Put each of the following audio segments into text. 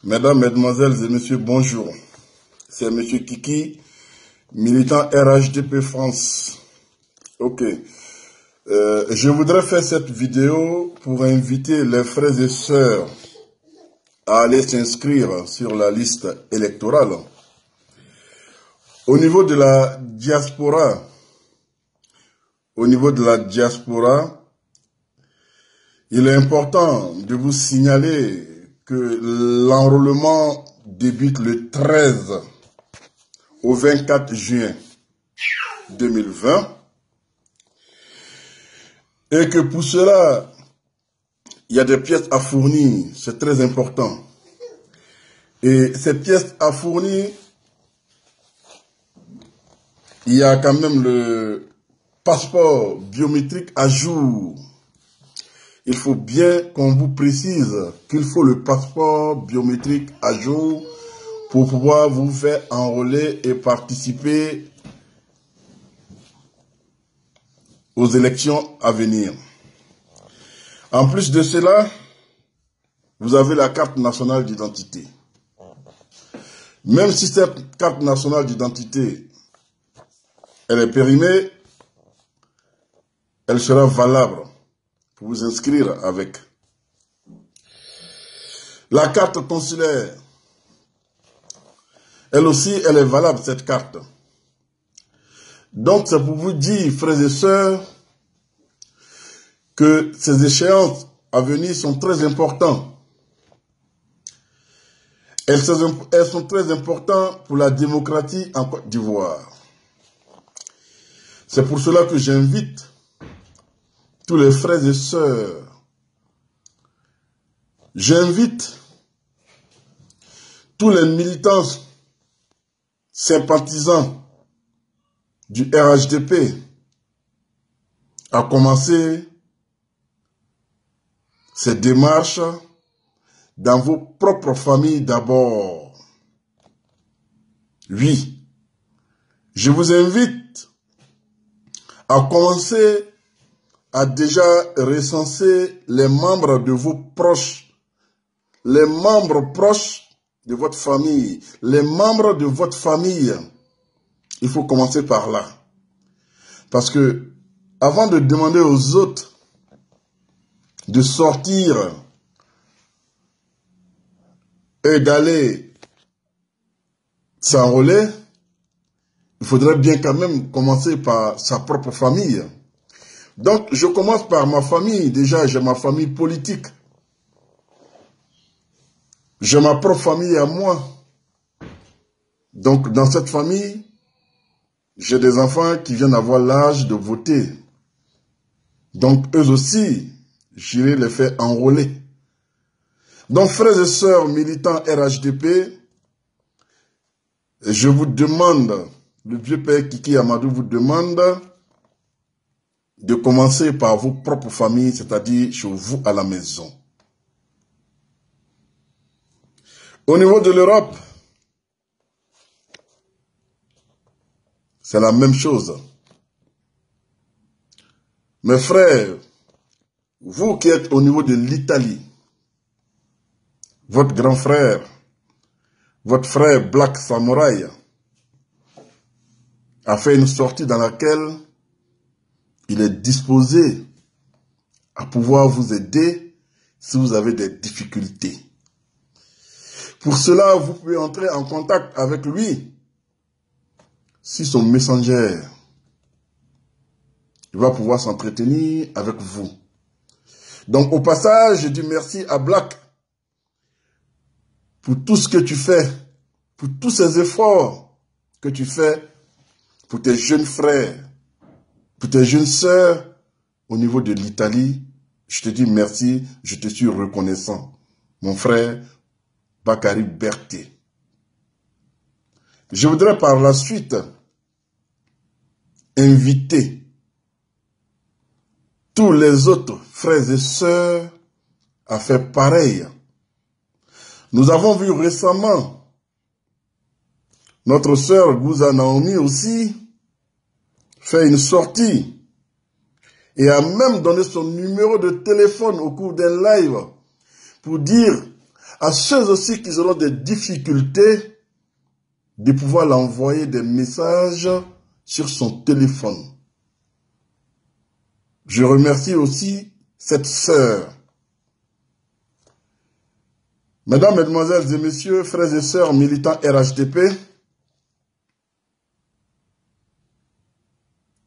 Mesdames, Mesdemoiselles et Messieurs, bonjour. C'est Monsieur Kiki, militant RHDP France. Ok. Je voudrais faire cette vidéo pour inviter les frères et sœurs à aller s'inscrire sur la liste électorale. Au niveau de la diaspora, il est important de vous signaler que l'enrôlement débute le 13 au 24 juin 2020 et que pour cela, il y a des pièces à fournir, c'est très important. Et ces pièces à fournir, il y a quand même le passeport biométrique à jour. Il faut bien qu'on vous précise qu'il faut le passeport biométrique à jour pour pouvoir vous faire enrôler et participer aux élections à venir. En plus de cela, vous avez la carte nationale d'identité. Même si cette carte nationale d'identité, elle est périmée, elle sera valable pour vous inscrire avec. La carte consulaire, elle aussi, elle est valable, cette carte. Donc, c'est pour vous dire, frères et sœurs, que ces échéances à venir sont très importantes. Elles sont très importantes pour la démocratie en Côte d'Ivoire. C'est pour cela que j'invite tous les frères et sœurs. J'invite tous les militants sympathisants du RHDP à commencer ces démarches dans vos propres familles d'abord. Oui, je vous invite à commencer à déjà recenser les membres de vos proches, les membres proches de votre famille, les membres de votre famille. Il faut commencer par là. Parce que avant de demander aux autres de sortir et d'aller s'enrôler, il faudrait bien quand même commencer par sa propre famille. Donc, je commence par ma famille. Déjà, j'ai ma famille politique. J'ai ma propre famille à moi. Donc, dans cette famille, j'ai des enfants qui viennent avoir l'âge de voter. Donc, eux aussi, j'irai les faire enrôler. Donc, frères et sœurs militants RHDP, je vous demande, le vieux père Kiki Amadou vous demande de commencer par vos propres familles, c'est-à-dire chez vous à la maison. Au niveau de l'Europe, c'est la même chose. Mes frères, vous qui êtes au niveau de l'Italie, votre grand frère, votre frère Black Samurai, a fait une sortie dans laquelle il est disposé à pouvoir vous aider si vous avez des difficultés. Pour cela, vous pouvez entrer en contact avec lui sur son messenger. Il va pouvoir s'entretenir avec vous. Donc, au passage, je dis merci à Black pour tout ce que tu fais, pour tous ces efforts que tu fais pour tes jeunes frères, pour tes jeunes sœurs au niveau de l'Italie. Je te dis merci, je te suis reconnaissant. Mon frère Bakary Berté. Je voudrais par la suite inviter tous les autres frères et sœurs à faire pareil. Nous avons vu récemment notre sœur Gouza Naomi aussi faire une sortie et a même donné son numéro de téléphone au cours d'un live pour dire À ceux aussi qui auront des difficultés de pouvoir l'envoyer des messages sur son téléphone. Je remercie aussi cette sœur. Mesdames, Mesdemoiselles et Messieurs, frères et sœurs militants RHDP,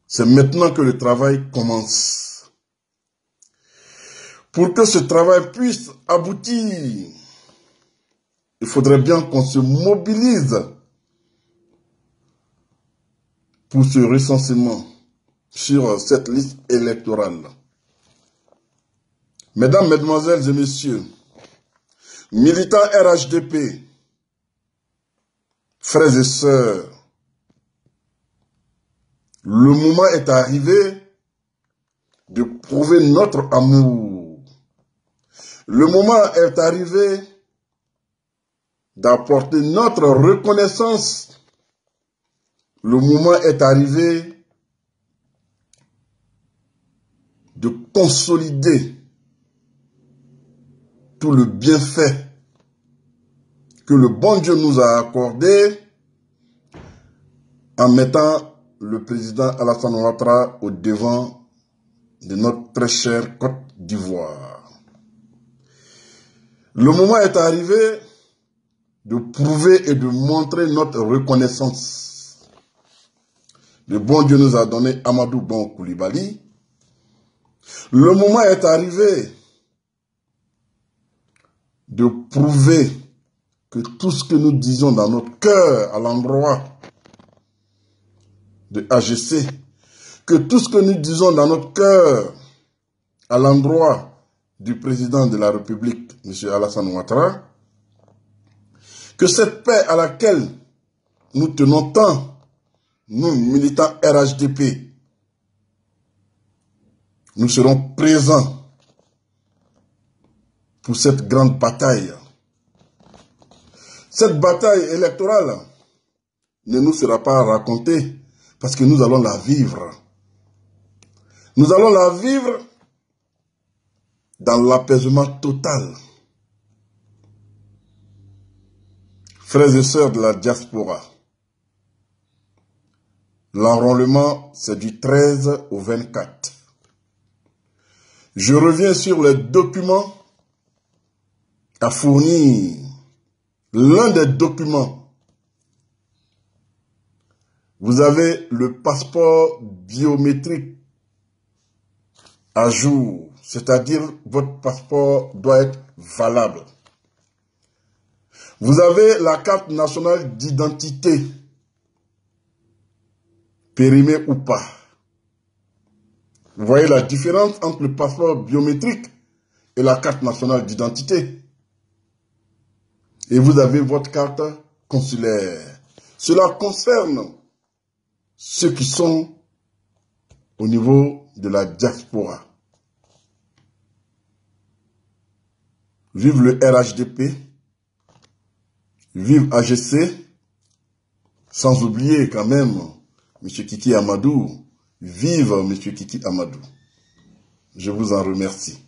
c'est maintenant que le travail commence. Pour que ce travail puisse aboutir, il faudrait bien qu'on se mobilise pour ce recensement sur cette liste électorale. Mesdames, Mesdemoiselles et Messieurs, militants RHDP, frères et sœurs, le moment est arrivé de prouver notre amour. Le moment est arrivé d'apporter notre reconnaissance. Le moment est arrivé de consolider tout le bienfait que le bon Dieu nous a accordé en mettant le président Alassane Ouattara au devant de notre très chère Côte d'Ivoire. Le moment est arrivé de prouver et de montrer notre reconnaissance. Le bon Dieu nous a donné Amadou Bon Coulibaly. Le moment est arrivé de prouver que tout ce que nous disons dans notre cœur à l'endroit de AGC, que tout ce que nous disons dans notre cœur à l'endroit du président de la République, M. Alassane Ouattara, que cette paix à laquelle nous tenons tant, nous militants RHDP, nous serons présents pour cette grande bataille. Cette bataille électorale ne nous sera pas racontée parce que nous allons la vivre. Nous allons la vivre dans l'apaisement total. Frères et sœurs de la diaspora, l'enrôlement c'est du 13 au 24. Je reviens sur les documents à fournir. L'un des documents, vous avez le passeport biométrique à jour, c'est-à-dire votre passeport doit être valable. Vous avez la carte nationale d'identité, périmée ou pas. Vous voyez la différence entre le passeport biométrique et la carte nationale d'identité. Et vous avez votre carte consulaire. Cela concerne ceux qui sont au niveau de la diaspora. Vive le RHDP, vive AGC, sans oublier quand même M. Kiki Amadou, vive M. Kiki Amadou. Je vous en remercie.